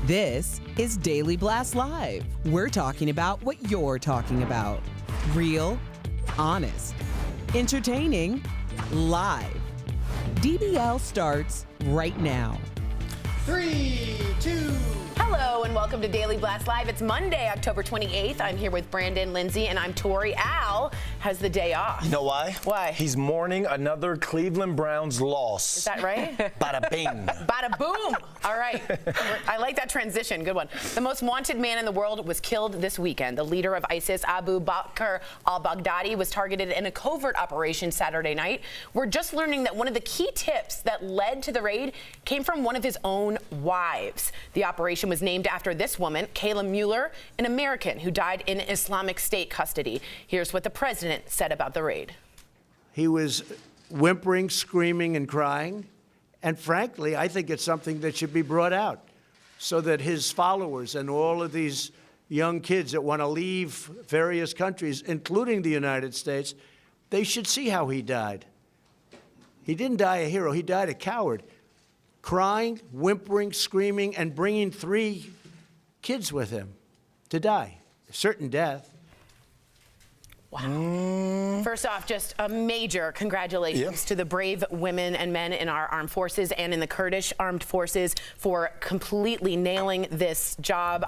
This is Daily Blast Live. We're talking about what you're talking about. Real, honest, entertaining, live. DBL starts right now. 3, 2. Hello and welcome to Daily Blast Live. It's Monday, October 28th. I'm here with Brandon, Lindsay, and I'm Tori. Al has the day off. You know why? Why? He's mourning another Cleveland Browns loss. Is that right? Bada bing. Bada boom. All right. I like that transition. Good one. The most wanted man in the world was killed this weekend. The leader of ISIS, Abu Bakr al-Baghdadi, was targeted in a covert operation Saturday night. We're just learning that one of the key tips that led to the raid came from one of his own wives. The operation was named after this woman, Kayla Mueller, an American who died in Islamic State custody. Here's what the president said about the raid. He was whimpering, screaming, and crying. And frankly, I think it's something that should be brought out so that his followers and all of these young kids that want to leave various countries, including the United States, they should see how he died. He didn't die a hero. He died a coward, crying, whimpering, screaming, and bringing 3 kids with him to die. A certain death. Wow. First off, just a major congratulations to the brave women and men in our armed forces and in the Kurdish armed forces for completely nailing this job.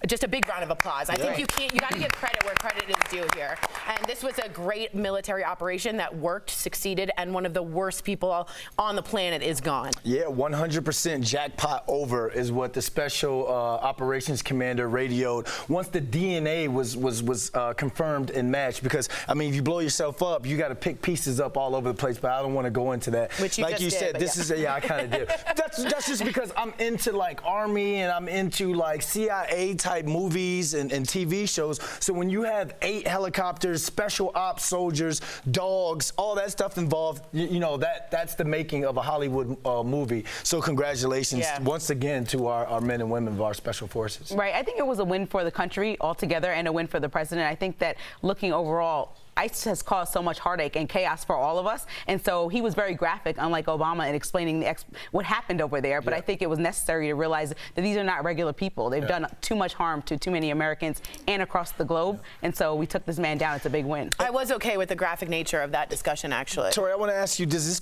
Just a big round of applause. I think you got to give credit where credit is due here. And this was a great military operation that worked, succeeded, and one of the worst people on the planet is gone. Yeah, 100% jackpot over is what the special operations commander radioed once the DNA was confirmed in match. Because, I mean, if you blow yourself up, you got to pick pieces up all over the place, but I don't want to go into that. Which you like just you did, said, this is, I kind of did. That's just because I'm into, like, Army and I'm into, like, CIA-type movies and TV shows. So when you have 8 helicopters, special ops soldiers, dogs, all that stuff involved, you know, that's the making of a Hollywood movie. So congratulations once again to our men and women of our special forces. Right. I think it was a win for the country altogether and a win for the president. I think that looking overall, ICE has caused so much heartache and chaos for all of us. And so he was very graphic, unlike Obama, in explaining what happened over there. But I think it was necessary to realize that these are not regular people. They've done too much harm to too many Americans and across the globe. And so we took this man down. It's a big win. I was okay with the graphic nature of that discussion, actually. Tori, I want to ask you, does this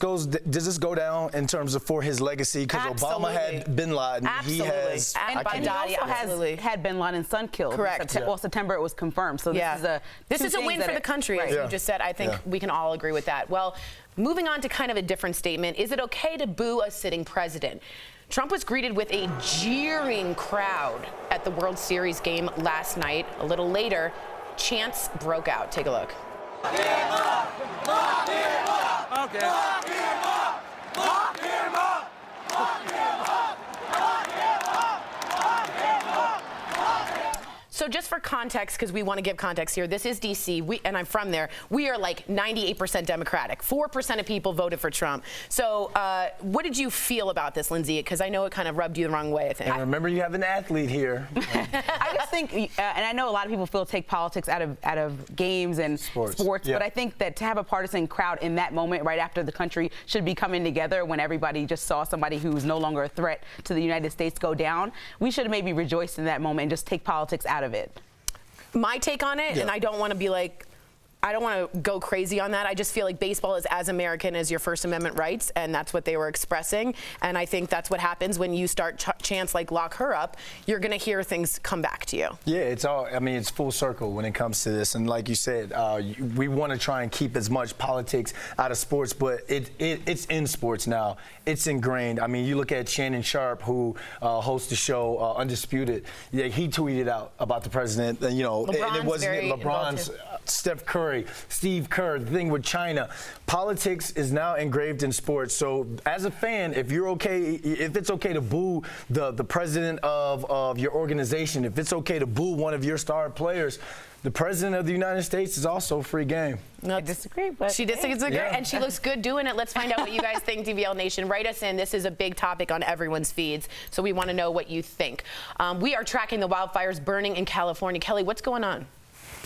go down in terms of for his legacy? Because Obama had Bin Laden. Absolutely. He has. And he also has had Bin Laden's son killed. Correct. Well, September it was confirmed. So this is a win for the country, as you just said. I think we can all agree with that. Well, moving on to kind of a different statement. Is it okay to boo a sitting president? Trump was greeted with a jeering crowd at the World Series game last night. A little later, chants broke out. Take a look. Lock him up! Lock him up! Okay. Lock him up! Lock him up! Lock him up! Lock him up! Lock him up! So just for context, because we want to give context here, this is D.C., and I'm from there. We are like 98% Democratic. 4% of people voted for Trump. So what did you feel about this, Lindsay? Because I know it kind of rubbed you the wrong way, I think. And remember, you have an athlete here. I just think, and I know a lot of people feel take politics out of games and sports, but I think that to have a partisan crowd in that moment right after the country should be coming together when everybody just saw somebody who's no longer a threat to the United States go down, we should have maybe rejoiced in that moment and just take politics out of it. My take on it, and I don't want to be like, I don't want to go crazy on that. I just feel like baseball is as American as your First Amendment rights, and that's what they were expressing. And I think that's what happens when you start chants like lock her up. You're going to hear things come back to you. Yeah, it's all, I mean, it's full circle when it comes to this. And like you said, we want to try and keep as much politics out of sports, but it's in sports now. It's ingrained. I mean, you look at Shannon Sharp, who hosts the show Undisputed. Yeah, he tweeted out about the president. You know, it wasn't LeBron's, Steph Curry, Steve Kerr, the thing with China. Politics is now engraved in sports. So as a fan, if it's okay to boo the president of your organization, if it's okay to boo one of your star players, the president of the United States is also free game. I disagree, but she disagrees, and she looks good doing it. Let's find out what you guys think, DBL Nation. Write us in. This is a big topic on everyone's feeds, so we want to know what you think. We are tracking the wildfires burning in California. Kelly, what's going on?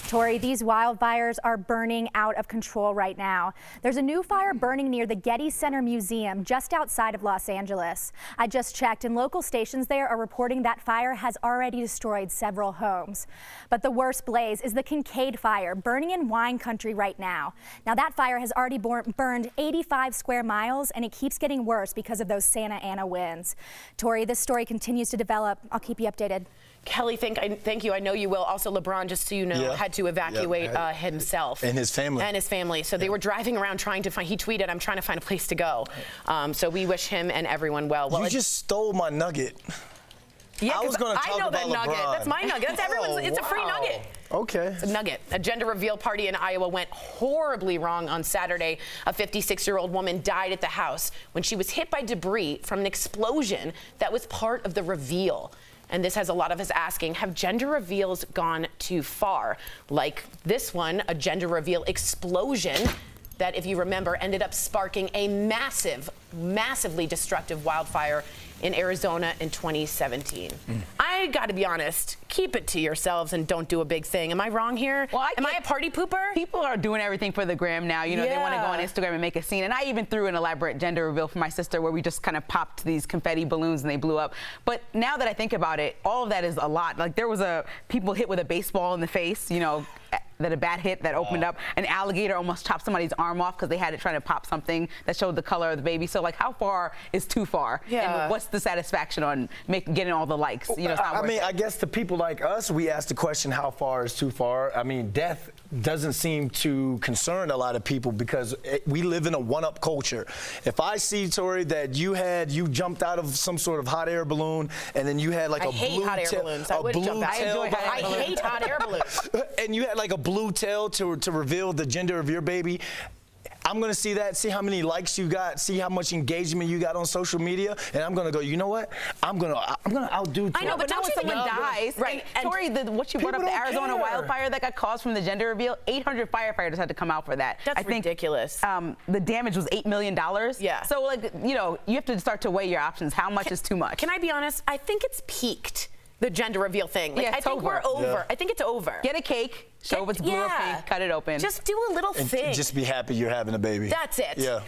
Tori, these wildfires are burning out of control right now. There's a new fire burning near the Getty Center Museum just outside of Los Angeles. I just checked, and local stations there are reporting that fire has already destroyed several homes. But the worst blaze is the Kincaid fire burning in wine country right now. Now that fire has already burned 85 square miles, and it keeps getting worse because of those Santa Ana winds. Tori, this story continues to develop. I'll keep you updated. Kelly, thank you. I know you will. Also, LeBron, just so you know, had to evacuate himself. And his family. And his family. So they were driving around trying to find, he tweeted, I'm trying to find a place to go. So we wish him and everyone well. You just stole my nugget. Yeah, I was going to talk I know about that nugget. LeBron. That's my nugget. That's everyone's. It's a free wow. nugget. Okay. It's a nugget. A gender reveal party in Iowa went horribly wrong on Saturday. A 56-year-old woman died at the house when she was hit by debris from an explosion that was part of the reveal. And this has a lot of us asking, have gender reveals gone too far? Like this one, a gender reveal explosion that, if you remember, ended up sparking a massively destructive wildfire in Arizona in 2017. I gotta be honest, keep it to yourselves and don't do a big thing. Am I wrong here? Well, Am I a party pooper? People are doing everything for the gram now. You know, they want to go on Instagram and make a scene. And I even threw an elaborate gender reveal for my sister where we just kind of popped these confetti balloons and they blew up. But now that I think about it, all of that is a lot. Like there was people hit with a baseball in the face, you know, that a bat hit that opened up. An alligator almost chopped somebody's arm off because they had it trying to pop something that showed the color of the baby. So like, how far is too far? Yeah. And what's the satisfaction on getting all the likes? You know, it's not I worth mean, it. I guess to people like us, we ask the question, how far is too far? I mean, death doesn't seem to concern a lot of people because we live in a one-up culture. If I see, Tori, that you jumped out of some sort of hot air balloon and then you had like I hate hot air balloons. I would jump out. I hate hot air balloons. and you had like a blue tail to reveal the gender of your baby, I'm going to see that, see how many likes you got, see how much engagement you got on social media, and I'm going to go, you know what? I'm going to outdo Tori. I know, but now don't when you someone think dies, right? And Tori, what you brought up, the don't Arizona care. wildfire that got caused from the gender reveal, 800 firefighters had to come out for that. That's I think, ridiculous. The damage was $8 million. Yeah. So, like, you know, you have to start to weigh your options. How much is too much? Can I be honest? I think it's peaked, the gender reveal thing. Like, Yeah, I it's think over. we're over. Yeah. I think it's over. Get a cake, show if it's blue or pink, cut it open. Just do a little And thing. just be happy you're having a baby. That's it. Yeah.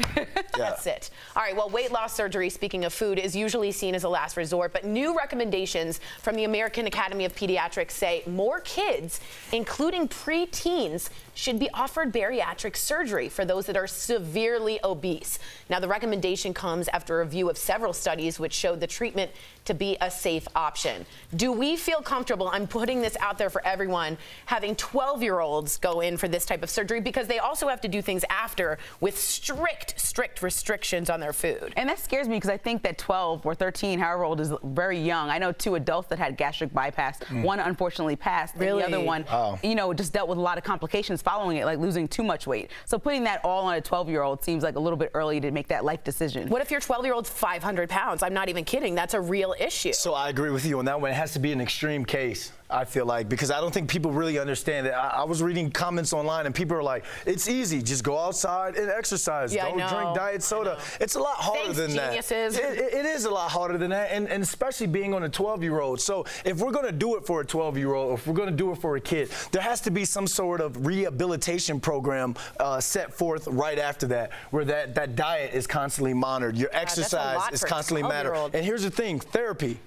That's it. All right, well, weight loss surgery, speaking of food, is usually seen as a last resort, but new recommendations from the American Academy of Pediatrics say more kids, including preteens, should be offered bariatric surgery for those that are severely obese. Now, the recommendation comes after a review of several studies which showed the treatment to be a safe option. Do we feel comfortable, I'm putting this out there for everyone, having 12-year-olds go in for this type of surgery, because they also have to do things after with strict restrictions on their food? And that scares me because I think that 12 or 13, however old, is very young. I know 2 adults that had gastric bypass. One unfortunately passed, Really? and the other one, Wow. you know, just dealt with a lot of complications following it, like losing too much weight. So putting that all on a 12-year-old seems like a little bit early to make that life decision. What if your 12-year-old's 500 pounds? I'm not even kidding. That's a real issue. So I agree with you on that one. It has to be an extreme case, I feel like, because I don't think people really understand it. I was reading comments online and people are like, it's easy, just go outside and exercise. Yeah, I Don't know. drink diet soda. It's a lot harder Thanks, than geniuses. that. It is a lot harder than that, and especially being on a 12-year-old. So if we're going to do it for a 12-year-old, or if we're going to do it for a kid, there has to be some sort of rehabilitation program set forth right after that, where that diet is constantly monitored. Your that's a exercise lot is for a constantly monitored. 12-year-old. And here's the thing, therapy.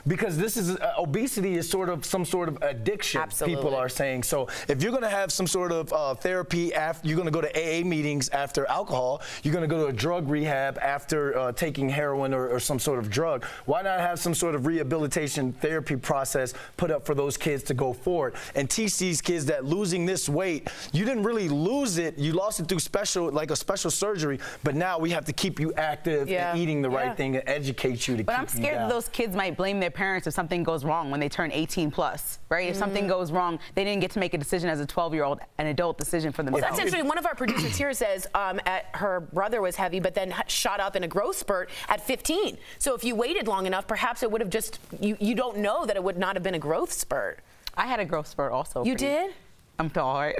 Because this is obesity is sort of some sort of addiction. Absolutely. People are saying. So if you're going to have some sort of therapy after, you're going to go to AA meetings after alcohol. You're going to go to a drug rehab after taking heroin or some sort of drug. Why not have some sort of rehabilitation therapy process put up for those kids to go forward and teach these kids that losing this weight, you didn't really lose it. You lost it through a special surgery. But now we have to keep you active Yeah. and eating the right Yeah. thing and educate you to But keep I'm you scared down. that those kids might blame their parents if something goes wrong when they turn 18 plus, right? If something goes wrong, they didn't get to make a decision as a 12-year-old, an adult decision for Well, themselves. that's interesting. One of our producers here says her brother was heavy, but then shot up in a growth spurt at 15. So if you waited long enough, perhaps it would have just, you don't know that it would not have been a growth spurt. I had a growth spurt also. You did? I'm tall, right?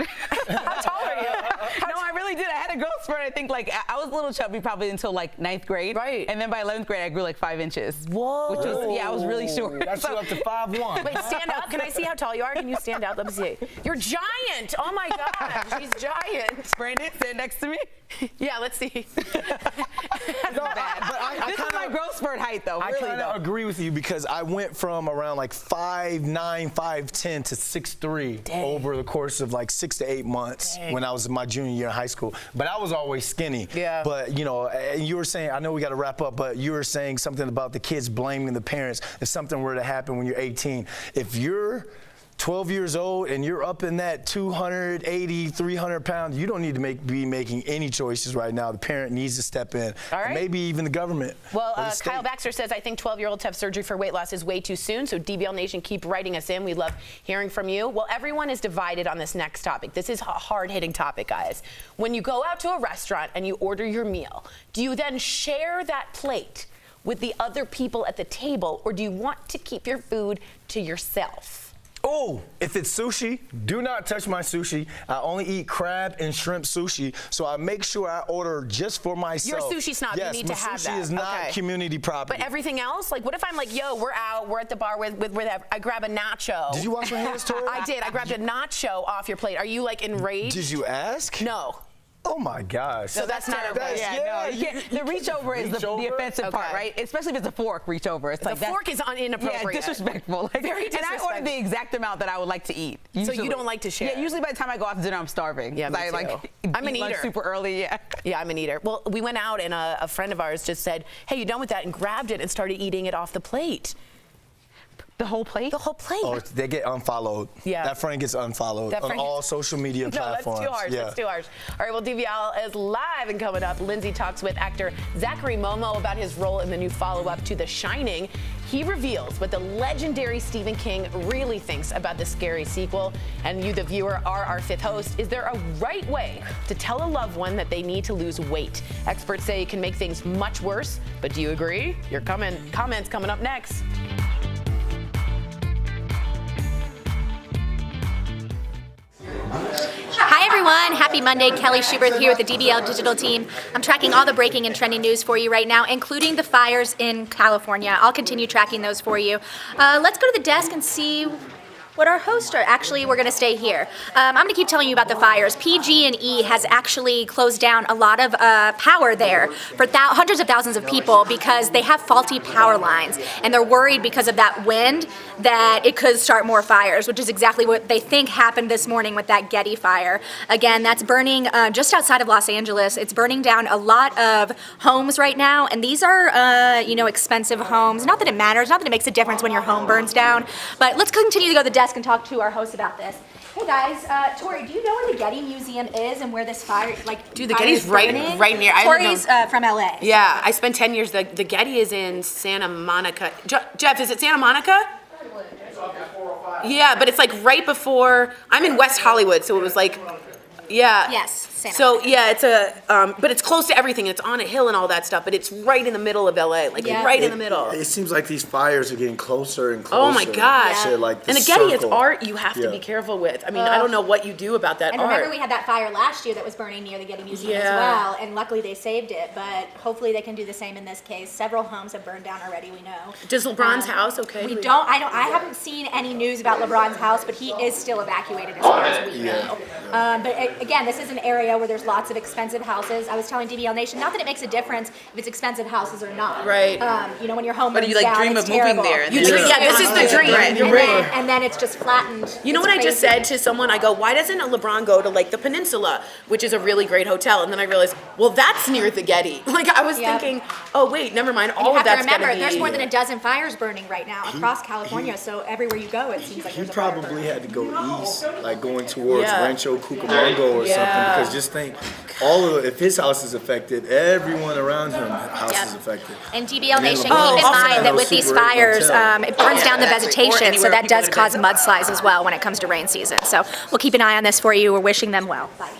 How tall are you? No, I really did. I had a growth spurt. I think like I was a little chubby probably until like 9th grade. Right. And then by 11th grade, I grew like 5 inches. Whoa. Which was, yeah, I was really short. That's you up to 5'1". Wait, stand up. Can I see how tall you are? Can you stand up? Let me see. You're giant. Oh my gosh, she's giant. Brandon, stand next to me. Yeah, let's see. No, but This is my growth spurt height, though. I Really, kind though. of agree with you because I went from around like 5'9", 5'10" to 6'3" over the course of like 6 to 8 months when I was in my junior year in high school. But I was always skinny. Yeah. But, you know, and you were saying, I know we got to wrap up, but you were saying something about the kids blaming the parents if something were to happen when you're 18. If you're 12 years old and you're up in that 280, 300 pounds, you don't need to be making any choices right now. The parent needs to step in. All right. And maybe even the government. Well, Kyle Baxter says, I think 12-year-olds have surgery for weight loss is way too soon. So DBL Nation, keep writing us in. We love hearing from you. Well, everyone is divided on this next topic. This is a hard-hitting topic, guys. When you go out to a restaurant and you order your meal, do you then share that plate with the other people at the table, or do you want to keep your food to yourself? Oh, if it's sushi, do not touch my sushi. I only eat crab and shrimp sushi, so I make sure I order just for myself. You're a sushi snob. Yes, you need to have that. Sushi is not Okay. community property. But everything else, like what if I'm like, yo, we're out, we're at the bar with I grab a nacho. Did you wash your hands, Tori? I did. I grabbed a nacho off your plate. Are you like enraged? Did you ask? No. Oh my gosh. So that's not okay. No, you can't. The reach over is the offensive part, Okay. right? Especially if it's a fork reach over. It's The like that- fork is inappropriate. Yeah, disrespectful. Like, Very And I disrespectful. ordered the exact amount that I would like to eat. So you don't like to share? Yeah, usually by the time I go out to dinner, I'm starving. Yeah, me I like too. I'm an eat lunch eater. super early. Yeah. Yeah, I'm an eater. Well, we went out and a friend of ours just said, hey, you done with that? And grabbed it and started eating it off the plate. The whole plate? The whole plate. Oh, they get unfollowed. Yeah. That friend gets unfollowed That on friend all gets- social media No, that's platforms. too harsh. Yeah. That's too harsh. All right, well, DVL is live and coming up. Lindsay talks with actor Zachary Momo about his role in the new follow-up to The Shining. He reveals what the legendary Stephen King really thinks about the scary sequel. And you, the viewer, are our fifth host. Is there a right way to tell a loved one that they need to lose weight? Experts say it can make things much worse, but do you agree? Your comments coming up next. Hi everyone, happy Monday. Kelly Schubert here with the DBL digital team. I'm tracking all the breaking and trending news for you right now, including the fires in California. I'll continue tracking those for you. Let's go to the desk and see what our hosts are. Actually, we're going to stay here. I'm going to keep telling you about the fires. PG&E has actually closed down a lot of power there for hundreds of thousands of people because they have faulty power lines, and they're worried because of that wind that it could start more fires, which is exactly what they think happened this morning with that Getty fire. Again, that's burning just outside of Los Angeles. It's burning down a lot of homes right now, and these are, expensive homes. Not that it matters, not that it makes a difference when your home burns down, but let's continue to go to the desk and talk to our host about this. Hey guys, Tori, do you know where the Getty Museum is and where this fire, Dude, the Getty's right near. Tori's from LA. Yeah, I spent 10 years. The Getty is in Santa Monica. Jeff, is it Santa Monica? Yeah, but it's like right before. I'm in West Hollywood, so it was like, yeah. Yes, Santa So Monica. yeah, it's but it's close to everything. It's on a hill and all that stuff, but it's right in the middle of LA, like Yeah. right in the middle. It seems like these fires are getting closer and closer. Oh my gosh! To, like, and the the Getty is circle. art you have to Yeah. be careful with. I mean, I don't know what you do about that And art. remember we had that fire last year that was burning near the Getty Museum as Yeah. well, and luckily they saved it, but hopefully they can do the same in this case. Several homes have burned down already, we know. Does LeBron's house okay? I haven't seen any news about LeBron's house, but he is still evacuated as far as we know. But again, this is an area where there's lots of expensive houses. I was telling DBL Nation, not that it makes a difference if it's expensive houses or not. Right. When your home But burns you, like, down, dream it's of moving terrible. there and You then dream- yeah, this is the dream. Right. You're right. And then it's just flattened. You know It's what I just crazy. said to someone? I go, why doesn't LeBron go to like the Peninsula, which is a really great hotel? And then I realized, well, that's near the Getty. Like I was Yep. thinking, oh wait, never mind. And All you of have to that's remember, gonna be. there's more than a dozen fires burning right now across California, so everywhere you go, it seems like He there's a fire probably burning. had to go east, like going towards Yeah. Rancho Cucamonga or Yeah. something. Because just think, if his house is affected, everyone around him house Yep. is affected. And DBL And then Nation, LeBron keep in also mind had that no with these Super 8 fires, hotel. it burns down the Or vegetation, so anywhere that people does live. cause mudslides as well when it comes to rain season. So we'll keep an eye on this for you. We're wishing them well. Bye.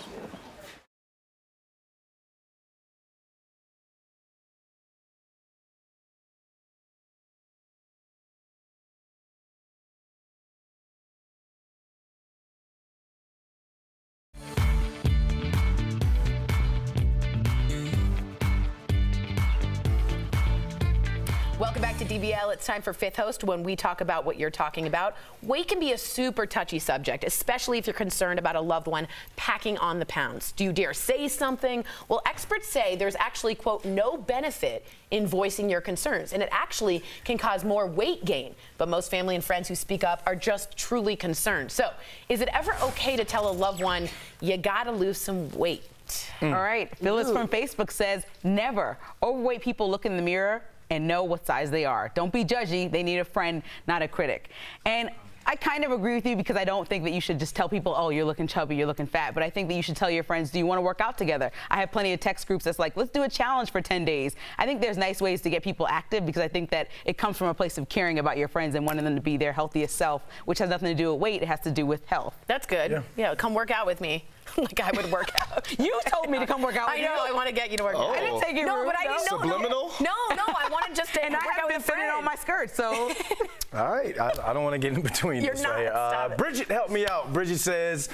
Welcome back to DBL. It's time for Fifth Host when we talk about what you're talking about. Weight can be a super touchy subject, especially if you're concerned about a loved one packing on the pounds. Do you dare say something? Well, experts say there's actually, quote, no benefit in voicing your concerns, and it actually can cause more weight gain. But most family and friends who speak up are just truly concerned. So, is it ever okay to tell a loved one, you gotta lose some weight? All right. Phyllis from Facebook says, never. Overweight people look in the mirror and know what size they are. Don't be judgy. They need a friend, not a critic. And I kind of agree with you because I don't think that you should just tell people, oh, you're looking chubby, you're looking fat. But I think that you should tell your friends, do you want to work out together? I have plenty of text groups that's like, let's do a challenge for 10 days. I think there's nice ways to get people active because I think that it comes from a place of caring about your friends and wanting them to be their healthiest self, which has nothing to do with weight. It has to do with health. That's good. Yeah, come work out with me. Like I would work out. You told me to come work out with you. I know. I want to get you to work out. Oh. I didn't take it No, rude, but I didn't know. Subliminal? No, I wanted just to And work I out haven't with been a fitting friend. on my skirt, so. All right, I don't want to get in between You're this not. right here. Stop it. Bridget, help me out. Bridget says,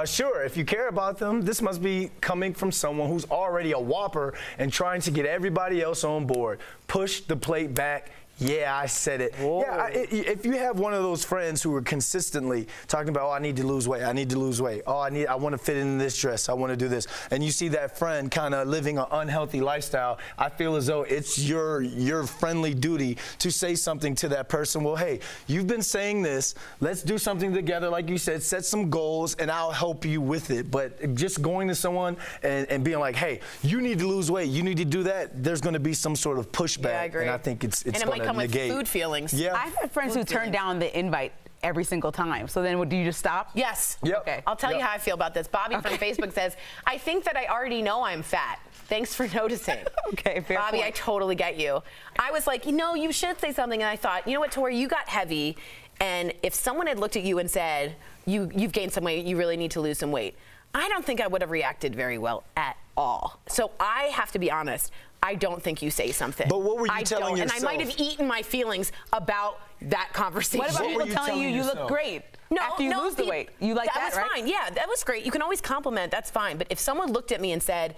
sure, if you care about them, this must be coming from someone who's already a whopper and trying to get everybody else on board. Push the plate back. Yeah, I said it. Whoa. Yeah, if you have one of those friends who are consistently talking about, oh, I need to lose weight, I need to lose weight, oh, I want to fit in this dress, I want to do this, and you see that friend kind of living an unhealthy lifestyle, I feel as though it's your friendly duty to say something to that person. Well, hey, you've been saying this, let's do something together, like you said, set some goals, and I'll help you with it. But just going to someone and being like, hey, you need to lose weight, you need to do that, there's going to be some sort of pushback. Yeah, I agree. And I think it's and it going might to come with negate. food feelings. Yeah. I've had friends who turn down the invite every single time. So then do you just stop? Yes. Yep. Okay. I'll tell you how I feel about this. Bobby from Facebook says, I think that I already know I'm fat. Thanks for noticing. Okay, fair Bobby, point. I totally get you. I was like, you should say something. And I thought, you know what, Tori, you got heavy. And if someone had looked at you and said, you've gained some weight, you really need to lose some weight, I don't think I would have reacted very well at all. So I have to be honest. I don't think you say something. But what were you telling And yourself? I might have eaten my feelings about that conversation. What about What were people you telling you telling you look yourself? great after you lose the weight? You like that, was right? fine. Yeah, that was great. You can always compliment. That's fine. But if someone looked at me and said,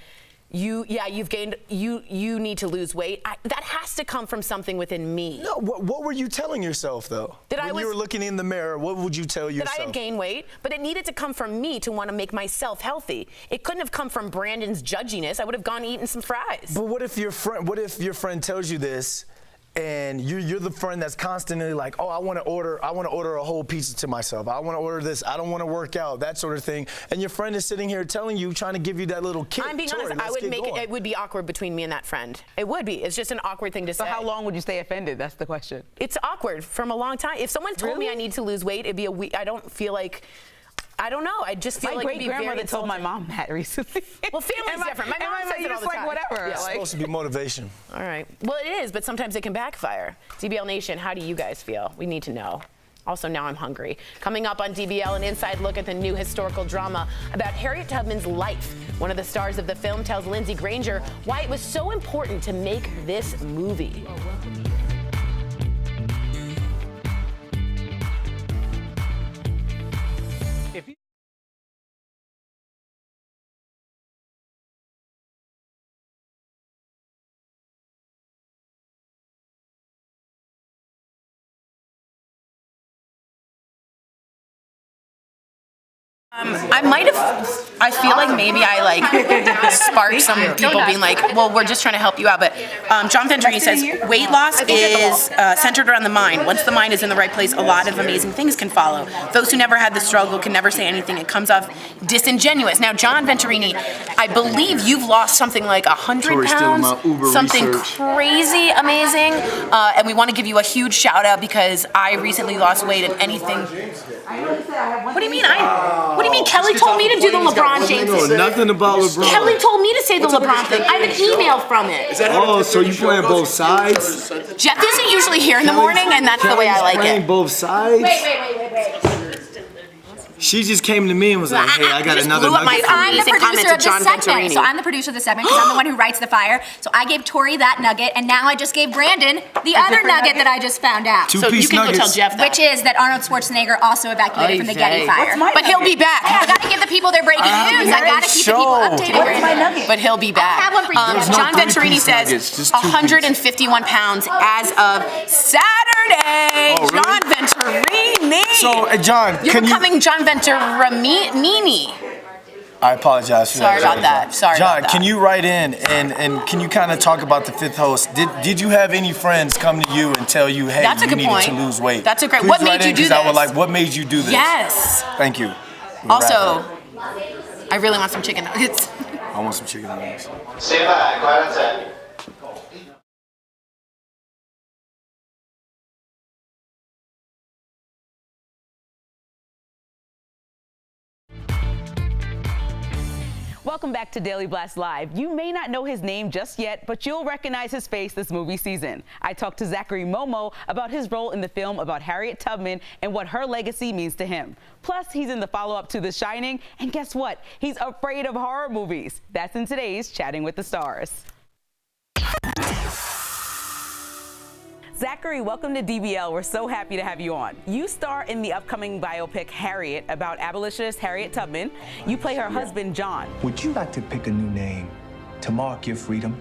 you've gained, you need to lose weight, that has to come from something within me. No, what were you telling yourself, though? When you were looking in the mirror, what would you tell yourself? That I had gained weight, but it needed to come from me to want to make myself healthy. It couldn't have come from Brandon's judginess. I would have gone eating some fries. But what if your friend tells you this, and you're the friend that's constantly like, oh, I want to order a whole pizza to myself. I want to order this. I don't want to work out, that sort of thing. And your friend is sitting here telling you, trying to give you that little kick. I'm being Tori, honest. I would make going. it would be awkward between me and that friend. It would be. It's just an awkward thing to say. So how long would you stay offended? That's the question. It's awkward from a long time. If someone told me I need to lose weight, it'd be a week. I don't feel like. I don't know. I just feel My like it'd great be very grandmother told my insulting. mom that recently. Well, family's different. My mom says it all the time. Whatever. Yeah. It's supposed to be motivation. All right. Well, it is, but sometimes it can backfire. DBL Nation, how do you guys feel? We need to know. Also, now I'm hungry. Coming up on DBL, an inside look at the new historical drama about Harriet Tubman's life. One of the stars of the film tells Lindsay Granger why it was so important to make this movie. I feel like maybe I sparked some people being like, well, we're just trying to help you out. But John Venturini says weight loss is centered around the mind. Once the mind is in the right place, a lot of amazing things can follow. Those who never had the struggle can never say anything. It comes off disingenuous. Now, John Venturini, I believe you've lost something like 100 pounds, something crazy amazing. And we want to give you a huge shout out because I recently lost weight and anything. What do you mean? What do you mean? Kelly told me to do the LeBron James thing. I know nothing about LeBron. Kelly told me to say the LeBron thing. I have an email from it. Oh, so you playing both sides? Jeff isn't usually here in the morning, and that's the way I like Playing it. both sides? Wait. She just came to me and was like, hey, I got another nugget for I'm you. the producer of this segment. So I'm the producer of the segment because I'm the one who writes the fire. So I gave Tori that nugget, and now I just gave Brandon the other nugget that I just found out. So you can go tell Jeff that. Which is that Arnold Schwarzenegger also evacuated from the Getty fire. But he'll be back. Hey, I gotta give the people their breaking news. I gotta keep the people updated. What's my nugget? But he'll be back. I have one for you. John Venturini says 151 pounds as of Saturday. Oh, really? John Venturini. So, John, You're can becoming John Venturini. I apologize for Sorry that. about that. Sorry John, about that. can you write in and can you kind of talk about the fifth host? Did you have any friends come to you and tell you, hey, That's a you good needed point. to lose weight? That's a great. Please What write made you in, do 'cause this? I would like, what made you do this? Yes. Thank you. Also, I really want some chicken nuggets. I want some chicken nuggets. Stand by, quiet on set. Welcome back to Daily Blast Live. You may not know his name just yet, but you'll recognize his face this movie season. I talked to Zachary Momo about his role in the film about Harriet Tubman and what her legacy means to him. Plus, he's in the follow-up to The Shining, and guess what? He's afraid of horror movies. That's in today's Chatting with the Stars. Zachary, welcome to DBL. We're so happy to have you on. You star in the upcoming biopic Harriet about abolitionist Harriet Tubman. You play her husband, John. Would you like to pick a new name to mark your freedom?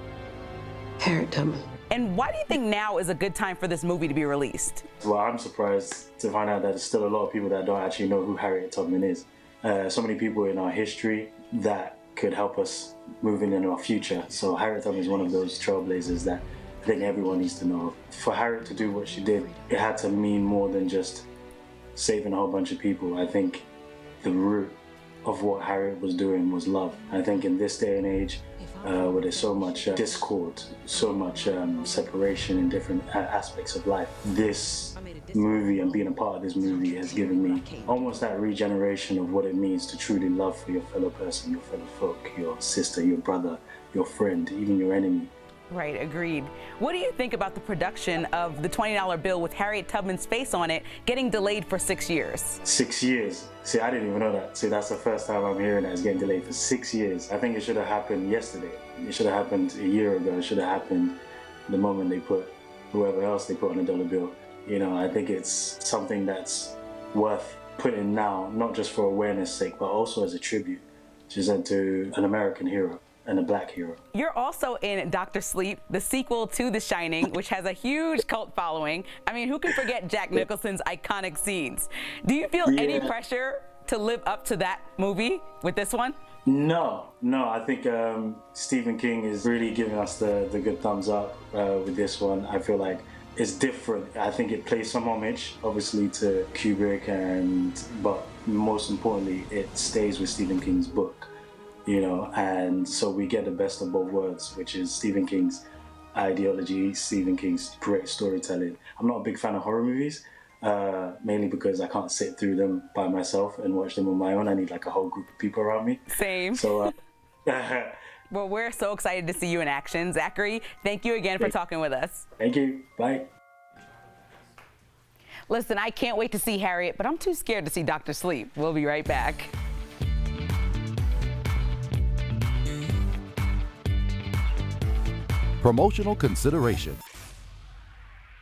Harriet Tubman. And why do you think now is a good time for this movie to be released? Well, I'm surprised to find out that there's still a lot of people that don't actually know who Harriet Tubman is. So many people in our history that could help us moving in our future. So Harriet Tubman is one of those trailblazers that I think everyone needs to know. For Harriet to do what she did, it had to mean more than just saving a whole bunch of people. I think the root of what Harriet was doing was love. I think in this day and age, where there's so much discord, so much separation in different aspects of life, this movie and being a part of this movie has given me almost that regeneration of what it means to truly love for your fellow person, your fellow folk, your sister, your brother, your friend, even your enemy. Right, agreed. What do you think about the production of the $20 bill with Harriet Tubman's face on it getting delayed for 6 years? 6 years? See, I didn't even know that. See, that's the first time I'm hearing that it's getting delayed for 6 years. I think it should have happened yesterday. It should have happened a year ago. It should have happened the moment they put whoever else they put on the dollar bill. You know, I think it's something that's worth putting now, not just for awareness sake, but also as a tribute to an American hero and a black hero. You're also in Dr. Sleep, the sequel to The Shining, which has a huge cult following. I mean, who can forget Jack Nicholson's iconic scenes? Do you feel any pressure to live up to that movie with this one? No, I think Stephen King is really giving us the good thumbs up with this one. I feel like it's different. I think it plays some homage, obviously, to Kubrick, but most importantly, it stays with Stephen King's book. You know, and so we get the best of both worlds, which is Stephen King's ideology, Stephen King's great storytelling. I'm not a big fan of horror movies, mainly because I can't sit through them by myself and watch them on my own. I need like a whole group of people around me. Same. So, well, we're so excited to see you in action. Zachary, thank you again for talking with us. Thank you. Bye. Listen, I can't wait to see Harriet, but I'm too scared to see Dr. Sleep. We'll be right back. Promotional consideration.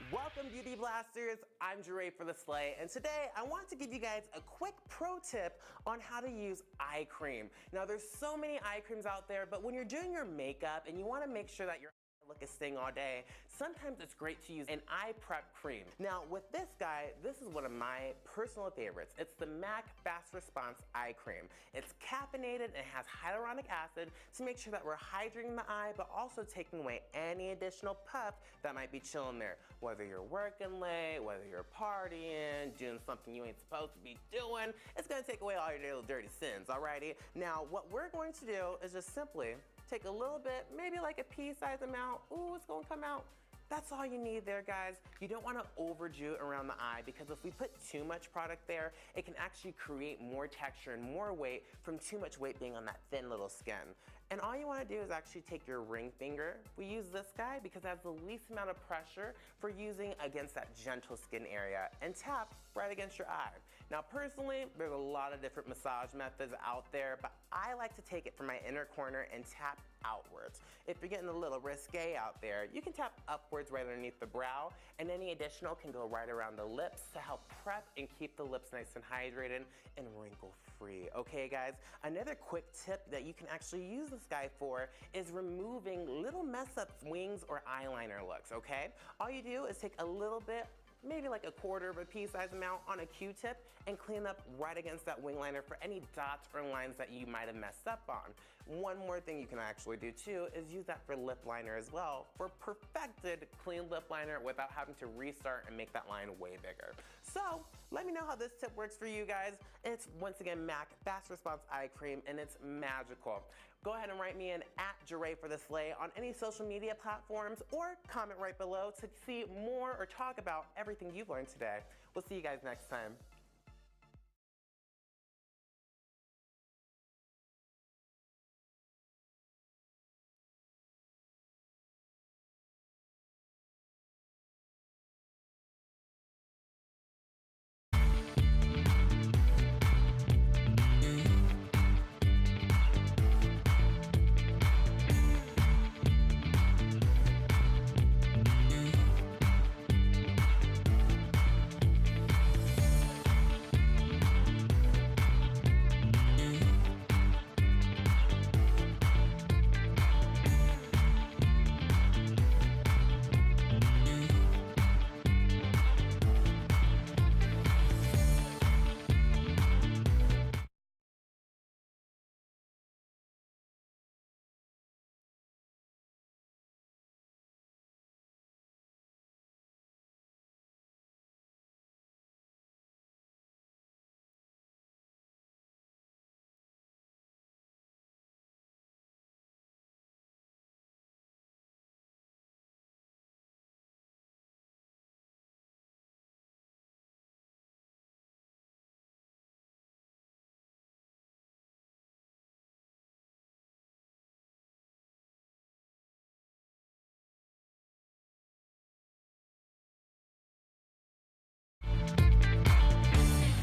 Welcome, Beauty Blasters. I'm Jure for the Slay, and today I want to give you guys a quick pro tip on how to use eye cream. Now, there's so many eye creams out there, but when you're doing your makeup and you want to make sure that your look is staying all day, sometimes it's great to use an eye prep cream. Now with this guy, this is one of my personal favorites. It's the MAC Fast Response Eye Cream. It's caffeinated and it has hyaluronic acid to make sure that we're hydrating the eye, but also taking away any additional puff that might be chilling there. Whether you're working late, whether you're partying, doing something you ain't supposed to be doing, it's gonna take away all your little dirty sins, alrighty? Now what we're going to do is just simply take a little bit, maybe like a pea-sized amount. Ooh, it's gonna come out. That's all you need there, guys. You don't wanna overdo it around the eye because if we put too much product there, it can actually create more texture and more weight from too much weight being on that thin little skin. And all you wanna do is actually take your ring finger. We use this guy because it has the least amount of pressure for using against that gentle skin area and tap right against your eye. Now personally, there's a lot of different massage methods out there, but I like to take it from my inner corner and tap outwards. If you're getting a little risque out there, you can tap upwards right underneath the brow, and any additional can go right around the lips to help prep and keep the lips nice and hydrated and wrinkle free. Okay guys, another quick tip that you can actually use this guy for is removing little mess up wings or eyeliner looks, okay? All you do is take a little bit, maybe like a quarter of a pea-sized amount on a Q-tip and clean up right against that wing liner for any dots or lines that you might have messed up on. One more thing you can actually do too is use that for lip liner as well for perfected clean lip liner without having to restart and make that line way bigger. So let me know how this tip works for you guys. It's once again MAC Fast Response Eye Cream and it's magical. Go ahead and write me in @Jure for the Slay on any social media platforms or comment right below to see more or talk about everything you've learned today. We'll see you guys next time.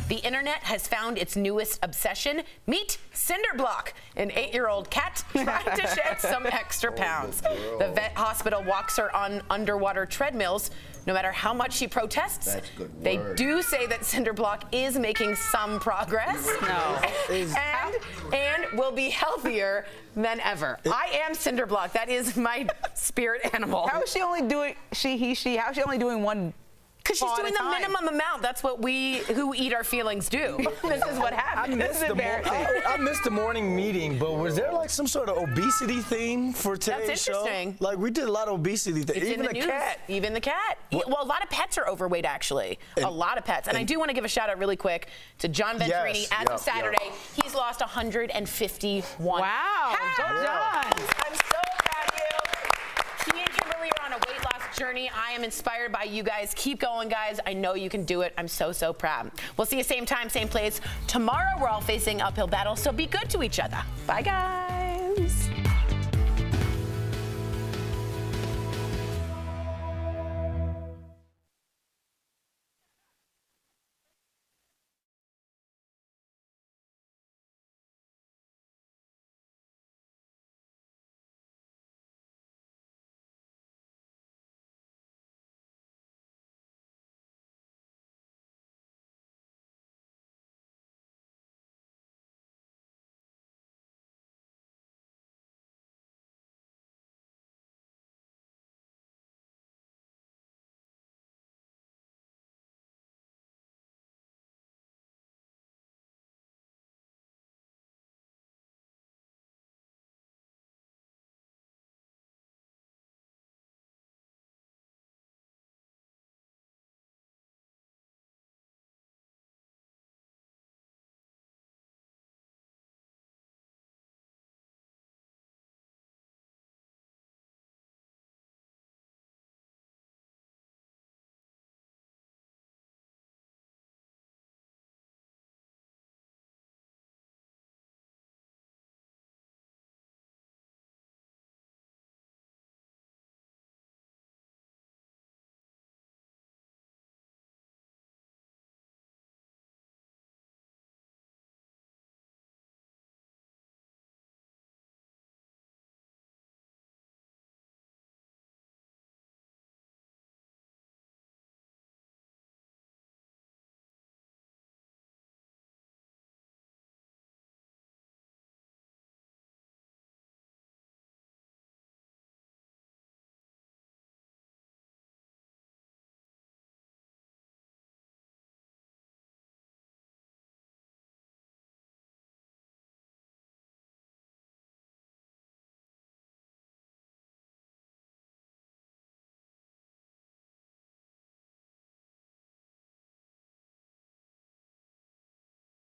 The internet has found its newest obsession. Meet Cinderblock, an 8-year-old cat trying to shed some extra pounds. The vet hospital walks her on underwater treadmills. No matter how much she protests, they do say that Cinderblock is making some progress. And will be healthier than ever. I am Cinderblock. That is my spirit animal. How is she only doing, how is she only doing one? Because she's doing the minimum amount. That's what we who eat our feelings do. This is what happens. I missed the morning meeting, but was there like some sort of obesity theme for today's That's interesting. show? Like we did a lot of obesity things. Even the cat. Even the cat. Well, a lot of pets are overweight, actually. A lot of pets. And I do want to give a shout out really quick to John Venturini. As of Saturday, he's lost 151 Wow. pounds. Good John. I'm so proud of you. He and Kimberly are on a weight loss journey. I am inspired by you guys. Keep going, guys. I know you can do it. I'm so, so proud. We'll see you same time, same place. Tomorrow, we're all facing uphill battles, so be good to each other. Bye, guys.